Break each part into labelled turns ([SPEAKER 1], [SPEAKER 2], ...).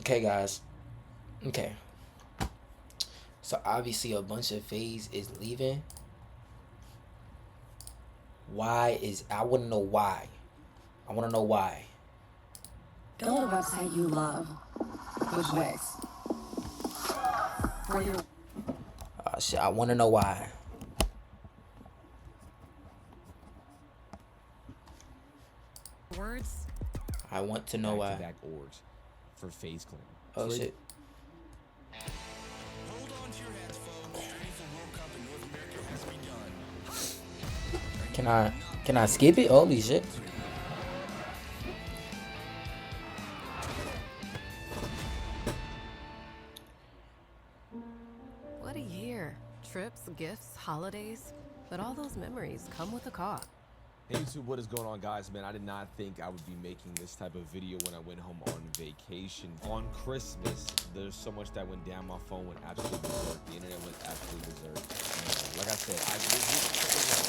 [SPEAKER 1] Okay, guys. Okay. So obviously a bunch of Faze is leaving. Why is I want to know why. I want to know why.
[SPEAKER 2] Go to the website you love. Which ways? For your
[SPEAKER 1] Shit, I want to know why.
[SPEAKER 2] words.
[SPEAKER 1] I want to know why.
[SPEAKER 3] Back-to-back orgs for Faze Clan.
[SPEAKER 1] Oh shit.
[SPEAKER 4] Hold on to your hats, folks. FIFA World Cup in North America has begun.
[SPEAKER 1] Can I skip it? Holy shit.
[SPEAKER 5] What a year. Trips, gifts, holidays. But all those memories come with a cost.
[SPEAKER 3] Hey YouTube, what is going on, guys? Man, I did not think I would be making this type of video when I went home on vacation. On Christmas, there's so much that went down. My phone went absolutely berserk. The internet went absolutely berserk. Like I said, this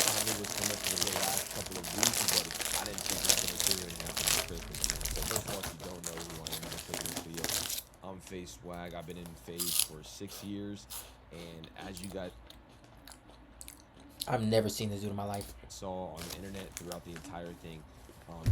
[SPEAKER 3] finally was coming for the last couple of weeks, but I didn't think it was going to clear and happen on Christmas. So first of all, if you don't know who I am, I'm taking this video. I'm Faze Swag. I've been in Faze for 6 years, and as you guys
[SPEAKER 1] I've never seen this dude in my life.
[SPEAKER 3] saw on the internet throughout the entire thing,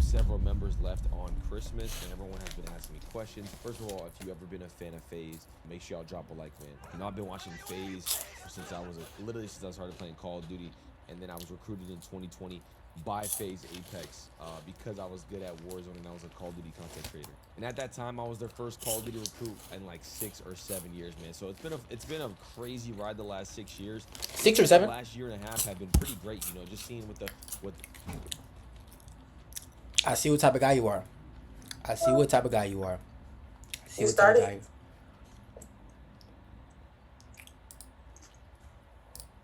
[SPEAKER 3] several members left on Christmas, and everyone has been asking me questions. First of all, if you ever been a fan of Faze, make sure y'all drop a like, man. You know, I've been watching Faze since I was literally since I started playing Call of Duty, and then I was recruited in 2020 by Faze Apex because I was good at Warzone and I was a Call of Duty content creator. And at that time, I was their first Call of Duty recruit in like 6 or 7 years, man. So it's been a crazy ride the last 6 years.
[SPEAKER 1] 6 or 7?
[SPEAKER 3] The last year and a half have been pretty great, you know, just seeing what
[SPEAKER 1] I see what type of guy you are. I see what type of guy you are. I see
[SPEAKER 6] You
[SPEAKER 1] what type of
[SPEAKER 6] started?
[SPEAKER 1] guy you are.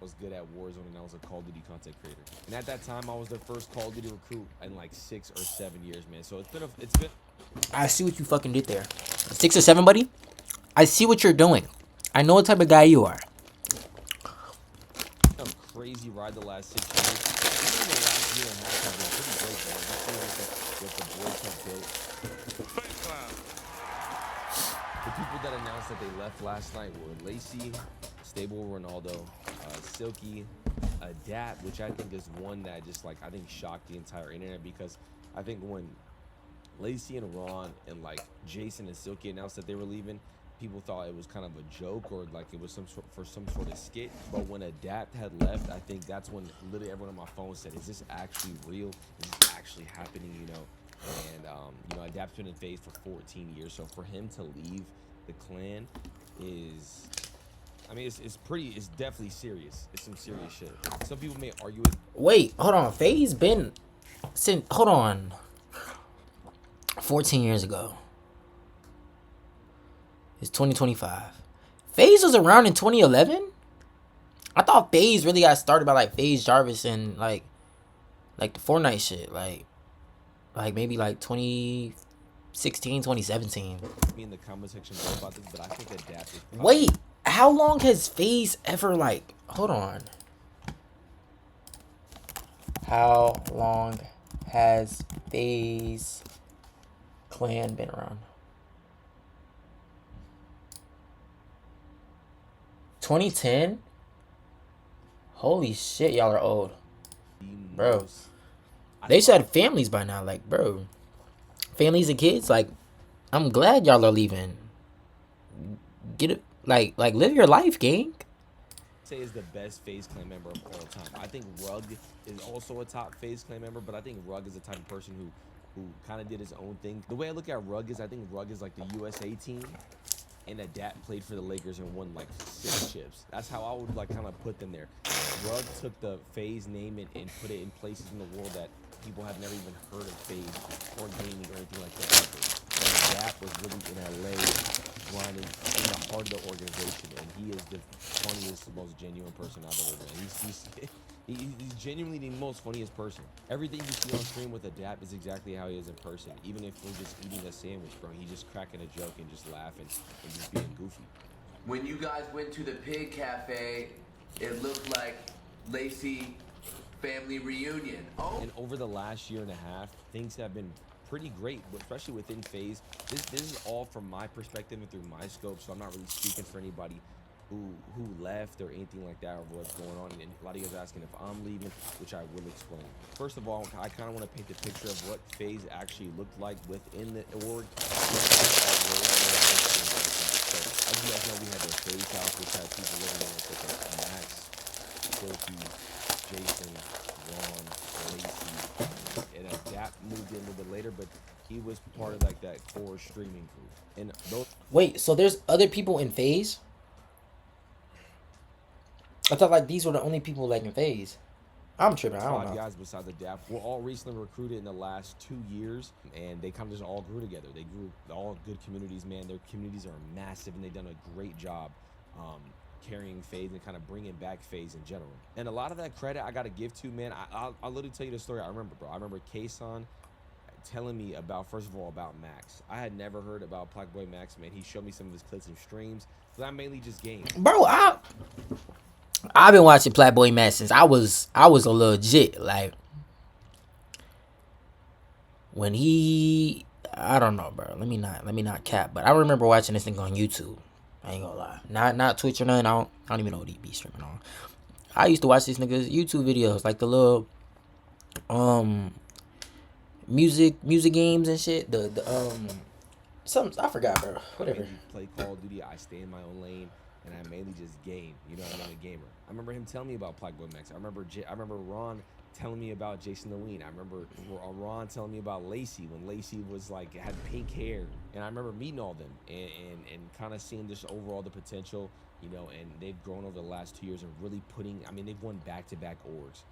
[SPEAKER 3] I was good at Warzone and I was a Call of Duty content creator. And at that time, I was their first Call of Duty recruit in like 6 or 7 years, man. So it's been
[SPEAKER 1] I see what you fucking did there. 6 or 7, buddy? I see what you're doing. I know what type of guy you are.
[SPEAKER 3] a crazy ride the last 6 years. Even the last year and a half have been pretty great, man. Just seeing what the boys have built. The people that announced that they left last night were Lacey, Stable Ronaldo, Silky, Adapt, which I think is one that just like I think shocked the entire internet, because I think when Lacey and Ron and like Jason and Silky announced that they were leaving, people thought it was kind of a joke or like it was some sort of skit. But when Adapt had left, I think that's when literally everyone on my phone said, "Is this actually real? Is this actually happening?" You know. And you know, Adapt's been in Faze for 14 years, so for him to leave the clan is, I mean, it's definitely serious. It's some serious shit. Some people may argue it.
[SPEAKER 1] Wait, hold on. Faze been since, hold on, 14 years ago. It's 2025. Faze was around in 2011. I thought Faze really got started by like Faze Jarvis and like the Fortnite shit, like maybe like 2016, 2017.
[SPEAKER 3] Me in the comment section know about this, but I think Adapt is probably,
[SPEAKER 1] Wait, how long has Faze ever like? Hold on. How long has Faze clan been around? 2010. Holy shit, y'all are old, bro. They should have families by now, like, bro. Families and kids, like, I'm glad y'all are leaving. Get it, like live your life, gang.
[SPEAKER 3] say is the best Faze Clan member of all time. I think Rug is also a top Faze Clan member, but I think Rug is the type of person who kind of did his own thing. The way I look at Rug is I think Rug is like the USA team, and Adapt played for the Lakers and won like 6 chips. That's how I would like kind of put them there. Rug took the Faze name and put it in places in the world that people have never even heard of Faze or gaming or anything like that. And Adapt was really in LA, grinding in the heart of the organization, and he is the funniest, most genuine person I've ever met. He's genuinely the most funniest person. Everything you see on screen with Adapt is exactly how he is in person. Even if we're just eating a sandwich, bro, he's just cracking a joke and just laughing and just being goofy.
[SPEAKER 7] When you guys went to the Pig Cafe, it looked like Lacey family reunion. Oh.
[SPEAKER 3] And over the last year and a half, things have been pretty great, especially within Faze. This is all from my perspective and through my scope, so I'm not really speaking for anybody who left or anything like that or what's going on. And a lot of you guys are asking if I'm leaving, which I will explain. First of all, I kind of want to paint the picture of what Faze actually looked like within the org. So as you guys know, we had the Faze house, which had people living in it, such as Max, Silky, Jason, Ron, Lacey, and Adapt moved in a little bit later, but he was part of like that core streaming group. And those
[SPEAKER 1] Wait, so there's other people in Faze? I thought like these were the only people like in Faze. I'm tripping. I don't
[SPEAKER 3] five
[SPEAKER 1] know.
[SPEAKER 3] guys besides Adapt were all recently recruited in the last 2 years, and they kind of just all grew together. They grew all good communities, man. Their communities are massive, and they've done a great job carrying Faze and kind of bringing back Faze in general. And a lot of that credit I got to give to, man. I'll literally tell you the story. I remember, bro. I remember Kason telling me about, first of all, about Max. I had never heard about Black Boy Max, man. He showed me some of his clips and streams, but I mainly just game.
[SPEAKER 1] Bro, I've been watching Playboy Matt since I was a legit, like, when he, I don't know, bro. Let me not cap, but I remember watching this thing on YouTube. I ain't gonna lie, not Twitch or nothing. I don't even know what he be streaming on. I used to watch these niggas YouTube videos, like the little music games and shit. Something I forgot, bro. Whatever.
[SPEAKER 3] You play Call of Duty, I stay in my own lane, and I mainly just game. You know, I'm a gamer. I remember him telling me about Black Boy Max. I remember Ron telling me about Jason the Ween. I remember Ron telling me about Lacey when Lacey was like had pink hair, and I remember meeting all of them and kind of seeing just overall the potential, you know. And they've grown over the last 2 years and really putting. I mean, they've won back-to-back orgs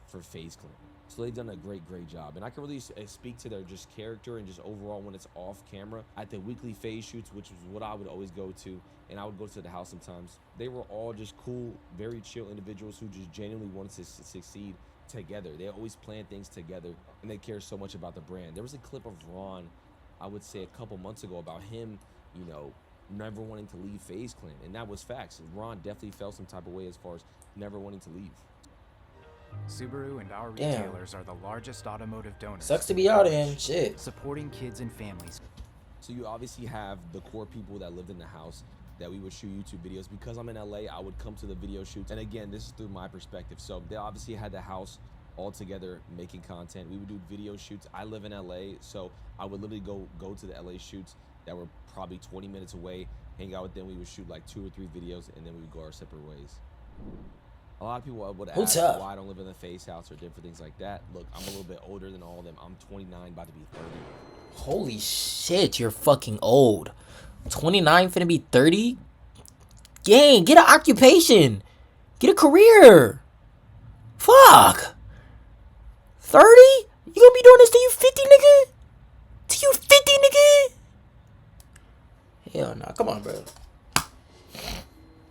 [SPEAKER 3] for Faze Clan. So they've done a great job. And I can really speak to their just character and just overall when it's off camera. At the weekly Faze shoots, which was what I would always go to, and I would go to the house sometimes, they were all just cool, very chill individuals who just genuinely wanted to succeed together. They always plan things together, and they care so much about the brand. There was a clip of Ron, I would say a couple months ago, about him, you know, never wanting to leave Faze Clan. And that was facts. Ron definitely felt some type of way as far as never wanting to leave.
[SPEAKER 6] Subaru and our
[SPEAKER 1] Damn.
[SPEAKER 6] retailers are the largest automotive donors.
[SPEAKER 1] Sucks to be out in shit.
[SPEAKER 6] Supporting kids and families.
[SPEAKER 3] So you obviously have the core people that lived in the house that we would shoot YouTube videos. Because I'm in LA, I would come to the video shoots. And again, this is through my perspective. So they obviously had the house all together making content. We would do video shoots. I live in LA, so I would literally go to the LA shoots that were probably 20 minutes away, hang out with them. We would shoot like 2 or 3 videos, and then we would go our separate ways. A lot of people would ask why I don't live in the Faze house or different things like that. Look, I'm a little bit older than all of them. I'm 29, about to be 30.
[SPEAKER 1] Holy shit, you're fucking old. 29 finna be 30? Gang, get an occupation. Get a career. Fuck. 30? You gonna be doing this till you 50, nigga? Till you 50, nigga? Hell nah, come on, bro.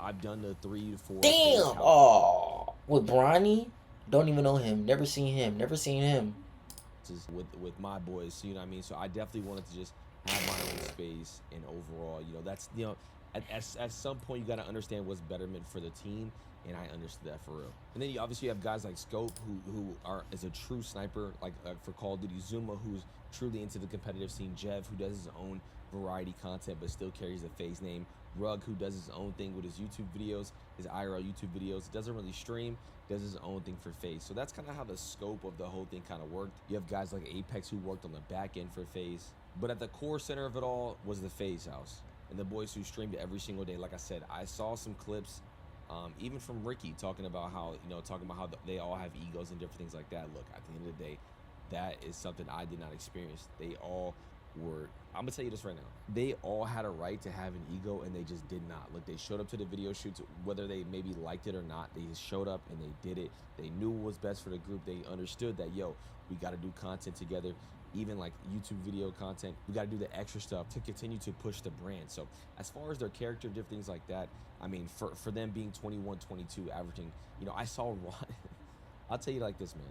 [SPEAKER 3] I've done the 3 to 4.
[SPEAKER 1] Damn. Oh, with Bronny? Don't even know him. Never seen him.
[SPEAKER 3] With my boys, you know what I mean? So I definitely wanted to just have my own space, and overall, you know, that's, you know, at some point you got to understand what's betterment for the team, and I understood that for real. And then you obviously have guys like Scope who is a true sniper, like for Call of Duty, Zuma, who's truly into the competitive scene, Jev, who does his own variety content but still carries the Faze name, Rug, who does his own thing with his YouTube videos, his IRL YouTube videos, doesn't really stream, does his own thing for Faze. So that's kind of how the scope of the whole thing kind of worked. You have guys like Apex who worked on the back end for Faze, but at the core center of it all was the Faze house and the boys who streamed every single day. Like I said, I saw some clips, even from Ricky, talking about how they all have egos and different things like that. Look, at the end of the day, that is something I did not experience. They all were, I'm gonna tell you this right now, they all had a right to have an ego, and they just did not. Look, they showed up to the video shoots, whether they maybe liked it or not, they just showed up and they did it. They knew what was best for the group. They understood that, yo, we got to do content together, even like YouTube video content. We got to do the extra stuff to continue to push the brand. So as far as their character, different things like that, I mean, for them being 21, 22, averaging, you know, I saw Ron. I'll tell you like this, man.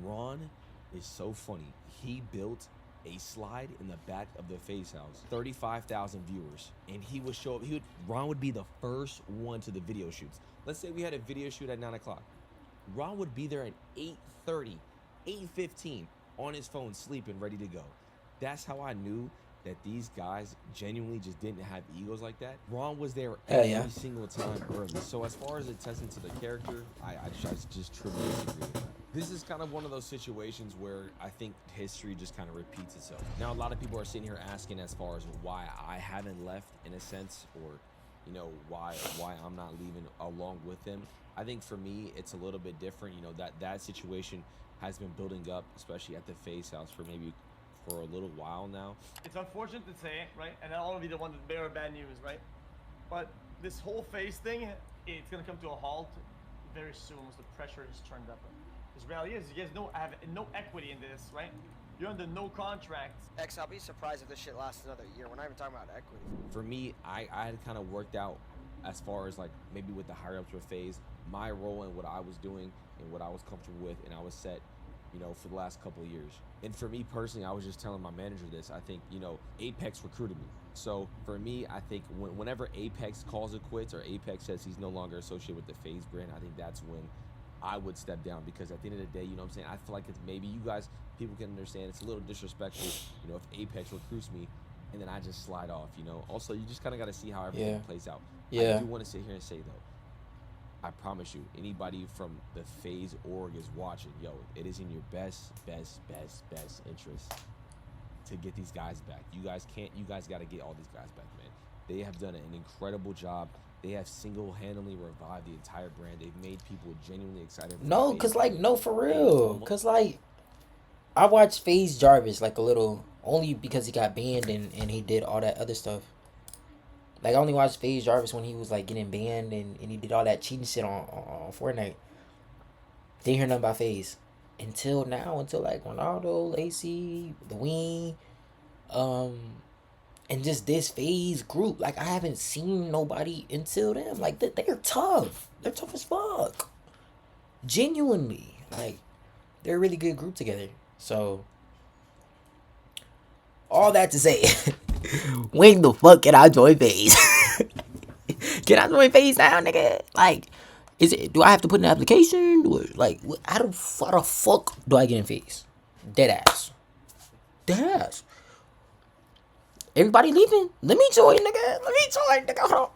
[SPEAKER 3] Ron is so funny. He built a slide in the back of the Faze house, 35,000 viewers, and he would show up. Ron would be the first one to the video shoots. Let's say we had a video shoot at 9 o'clock. Ron would be there at 8:30, 8:15. on his phone, sleeping, ready to go. That's how I knew that these guys genuinely just didn't have egos like that. Ron was there
[SPEAKER 1] Hell
[SPEAKER 3] every
[SPEAKER 1] yeah.
[SPEAKER 3] single time early. So as far as attesting to the character, I just truly disagree with that. This is kind of one of those situations where I think history just kind of repeats itself. Now, a lot of people are sitting here asking as far as why I haven't left in a sense, or you know, why I'm not leaving along with them. I think for me, it's a little bit different. You know, that situation has been building up, especially at the Faze house for a little while now.
[SPEAKER 8] It's unfortunate to say, right? And I don't want to be the one to bear bad news, right? But this whole Faze thing, it's gonna come to a halt very soon once the pressure is turned up. Because reality is, you guys have no equity in this, right? You're under no contracts.
[SPEAKER 9] X, I'll be surprised if this shit lasts another year. We're not even talking about equity.
[SPEAKER 3] For me, I had kind of worked out as far as like maybe with the higher ups with Faze, my role and what I was doing and what I was comfortable with, and I was set, you know, for the last couple of years. And for me personally, I was just telling my manager this. I think, you know, Apex recruited me. So for me, I think whenever Apex calls it quits or Apex says he's no longer associated with the Faze brand, I think that's when I would step down, because at the end of the day, you know what I'm saying, I feel like it's maybe you guys, people can understand it's a little disrespectful, you know, if Apex recruits me and then I just slide off, you know. Also, you just kind of got to see how everything plays out.
[SPEAKER 1] Yeah.
[SPEAKER 3] I do want to sit here and say, though, I promise you, anybody from the Faze org is watching, yo, it is in your best interest to get these guys back. You guys got to get all these guys back, man. They have done an incredible job. They have single-handedly revived the entire brand. They've made people genuinely excited.
[SPEAKER 1] No, cause like no, for real. Cause like I watched Faze Jarvis like a little, only because he got banned and he did all that other stuff. Like I only watched Faze Jarvis when he was like getting banned and he did all that cheating shit on Fortnite. Didn't hear nothing about Faze until now, until like Ronaldo, Lacey, the Wing, and just this Faze group. Like I haven't seen nobody until them. Like they're tough. They're tough as fuck. Genuinely, like they're a really good group together. So all that to say, when the fuck can I join Faze? Can I join Faze now, nigga? Like, do I have to put in an application? Like, how the fuck do I get in Faze? Dead ass. Everybody leaving? Let me join, nigga. Hold on.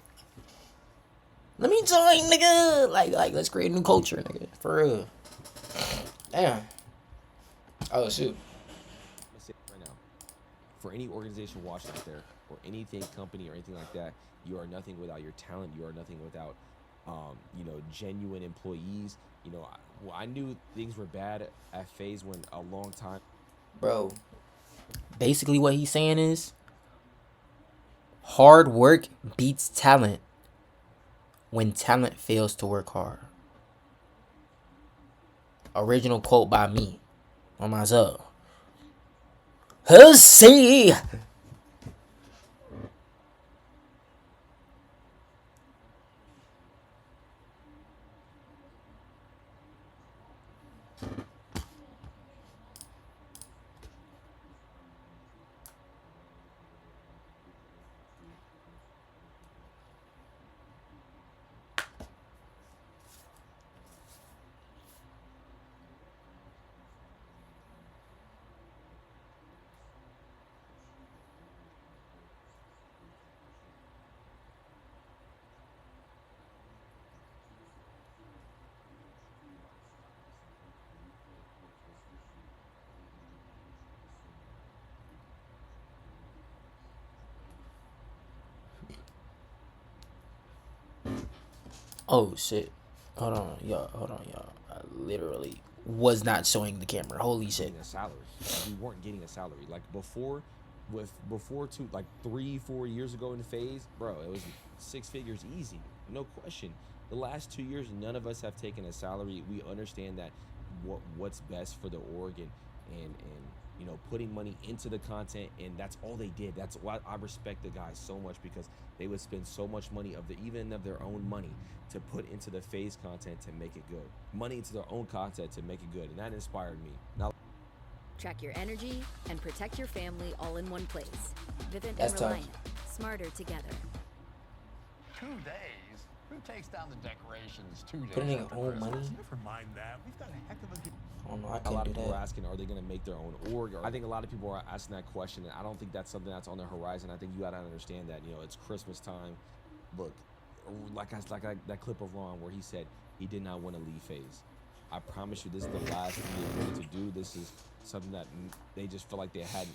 [SPEAKER 1] Let me join, nigga. Like, let's create a new culture, nigga. For real. Damn. Oh, shoot.
[SPEAKER 3] I'm gonna say it right now. For any organization watching out there, or anything, company, or anything like that, you are nothing without your talent. You are nothing without, you know, genuine employees. You know, I knew things were bad at Faze when a long time.
[SPEAKER 1] Bro, basically what he's saying is, hard work beats talent when talent fails to work hard. Original quote by me on myself. See. Oh shit. Hold on, y'all. I literally was not showing the camera. Holy shit.
[SPEAKER 3] A salary. We weren't getting a salary. Like before 3-4 years ago in Faze, bro, it was 6 figures easy, no question. The last 2 years, none of us have taken a salary. We understand that what's best for the org, and you know, putting money into the content, and that's all they did. That's why I respect the guys so much, because they would spend so much money even of their own money to put into the Faze content to make it good. Money into their own content to make it good, and that inspired me. Now,
[SPEAKER 10] track your energy and protect your family all in one place. Vivint
[SPEAKER 1] That's
[SPEAKER 10] and
[SPEAKER 1] tough.
[SPEAKER 10] Reliant, smarter together.
[SPEAKER 11] 2 days? Who takes down the decorations 2 days?
[SPEAKER 1] Putting in
[SPEAKER 11] after
[SPEAKER 1] your own
[SPEAKER 11] Christmas?
[SPEAKER 1] money?
[SPEAKER 11] Never mind that. We've got a heck of a
[SPEAKER 1] I don't know. I
[SPEAKER 3] A
[SPEAKER 1] couldn't
[SPEAKER 3] lot
[SPEAKER 1] do
[SPEAKER 3] of people are
[SPEAKER 1] that.
[SPEAKER 3] asking, are they going to make their own org? I think a lot of people are asking that question, and I don't think that's something that's on the horizon. I think you got to understand that, you know, it's Christmas time. Look, like that clip of Ron where he said he did not want to leave Faze. I promise you, this is the last thing they wanted to do. This is something that they just feel like they had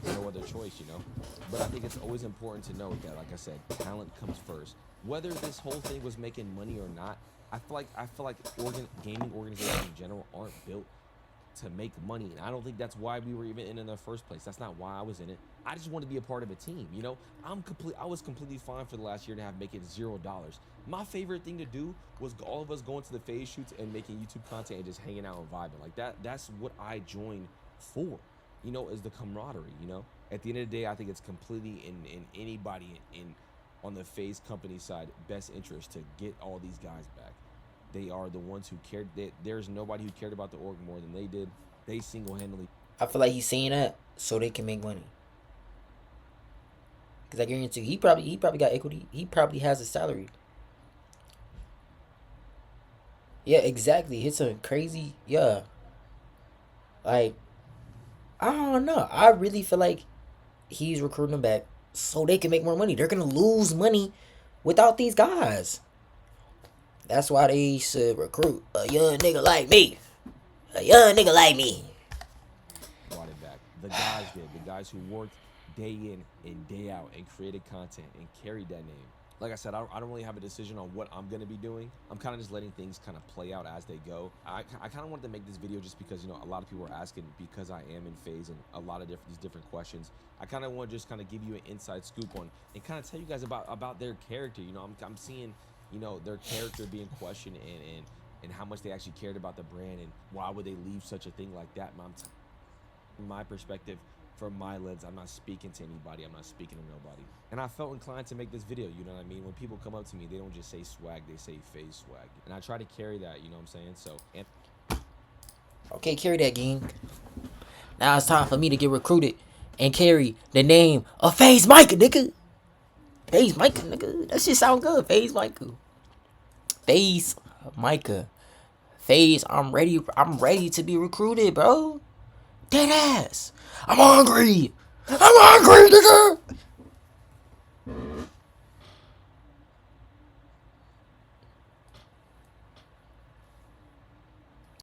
[SPEAKER 3] no other choice, you know. But I think it's always important to note that, like I said, talent comes first. Whether this whole thing was making money or not, I feel like gaming organizations in general aren't built to make money, and I don't think that's why we were even in the first place. That's not why I was in it. I just wanted to be a part of a team, you know. I was completely fine for the last year and a half making $0. My favorite thing to do was all of us going to the Faze shoots and making YouTube content and just hanging out and vibing like that. That's what I joined for, you know, is the camaraderie. You know, at the end of the day, I think it's completely in anybody in on the Faze company side best interest to get all these guys back. They are the ones who cared. There's nobody who cared about the org more than they did. They single-handedly.
[SPEAKER 1] I feel like he's saying that so they can make money. Cause I guarantee he probably got equity. He probably has a salary. Yeah, exactly. It's a crazy, yeah. Like, I don't know. I really feel like he's recruiting them back so they can make more money. They're gonna lose money without these guys. That's why they should recruit a young nigga like me. A young nigga like me.
[SPEAKER 3] Brought it back. The guys did. The guys who worked day in and day out and created content and carried that name. Like I said, I don't really have a decision on what I'm going to be doing. I'm kind of just letting things kind of play out as they go. I kind of wanted to make this video just because, you know, a lot of people are asking because I am in Faze and a lot of these different questions. I kind of want to just kind of give you an inside scoop on and kind of tell you guys about their character. You know, I'm seeing, you know, their character being questioned and how much they actually cared about the brand and why would they leave such a thing like that. From my perspective, from my lens, I'm not speaking to anybody. I'm not speaking to nobody. And I felt inclined to make this video, you know what I mean? When people come up to me, they don't just say swag, they say Faze swag. And I try to carry that, you know what I'm saying? So,
[SPEAKER 1] okay, carry that, gang. Now it's time for me to get recruited and carry the name of Faze Micah, nigga. Faze Micah, nigga. That shit sound good. Faze Micah. Faze Micah. Faze, I'm ready to be recruited, bro. Dead ass. I'm hungry, nigga.